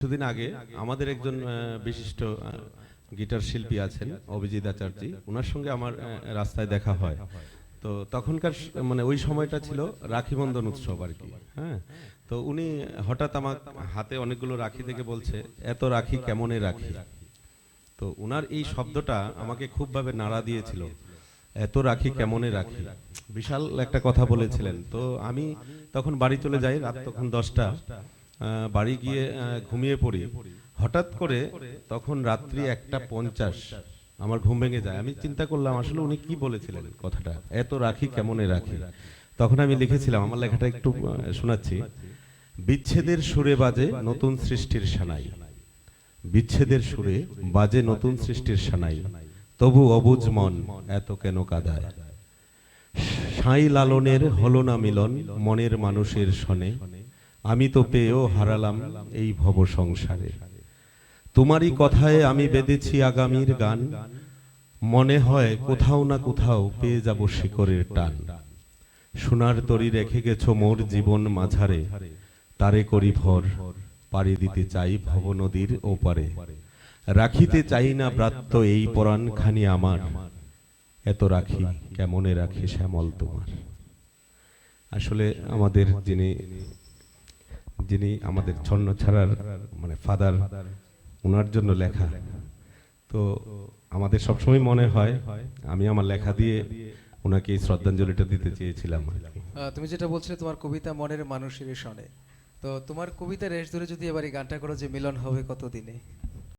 কিছুদিন আগে আমাদের একজন বিশিষ্ট গিটার শিল্পী আছেন অভিজিৎ আচার্য, ওনার সঙ্গে আমার রাস্তায় দেখা হয়। তো তখনকার মানে ওই সময়টা ছিল রাখি বন্ধন উৎসব আর কি। হ্যাঁ, তো উনি হঠাৎ আমার হাতে অনেকগুলো রাখি থেকে বলছে, এত রাখি কেমনে রাখি। তো উনার এই শব্দটা আমাকে খুবভাবে নাড়া দিয়েছিল, এত রাখি কেমনে রাখি, বিশাল একটা কথা বলেছিলেন। তো আমি তখন বাড়ি চলে যাই, রাত তখন 10টা। বাড়ি গিয়ে ঘুমিয়ে পড়ি। হঠাৎ করে তখন রাত্রি 1:50 আমার ঘুম ভেঙে যায়। আমি চিন্তা করলাম আসলে উনি কি বলেছিলেন কথাটা, এত রাখি কেমনে রাখি। তখন আমি লিখেছিলাম, আমার লেখাটা একটু শোনাচ্ছি। বিচ্ছেদের সুরে বাজে নতুন সৃষ্টির সানাই, বিচ্ছেদের সুরে বাজে নতুন সৃষ্টির সানাই, তবু অবুঝ মন এত কেন কাঁদায়। সাই লালনের হলো না মিলন মনের মানুষের সনে, আমি তো পেয়েও হারালাম এই ভব সংসারে। তোমারই কথায় আমি বেঁধেছি আগামীর গান, মনে হয় কোথাও না কোথাও পেয়ে যাব শিকরের টান। সোনার তরি রেখে গেছো মোর জীবন মাঝারে, তারে করি ভর, পাড়ি দিতে চাই ভব নদীর ওপারে। রাখিতে চাই না ব্রাত্য এই পরাণ খানি আমার, এত রাখি কেমনে রাখি শ্যামল তোমার। আসলে আমাদের যিনি আমাদের ছন্ন ছাড়ার মানে ফাদার, ওনার জন্য লেখা। তো আমাদের সবসময় মনে হয় আমি আমার লেখা দিয়ে ওনাকে এই শ্রদ্ধাঞ্জলিটা দিতে চেয়েছিলাম। তুমি যেটা বলছিলে তোমার কবিতা মনের মানুষের সনে, তো তোমার কবিতা রেশ ধরে যদি এবার এই গানটা করো যে মিলন হবে কত দিনে।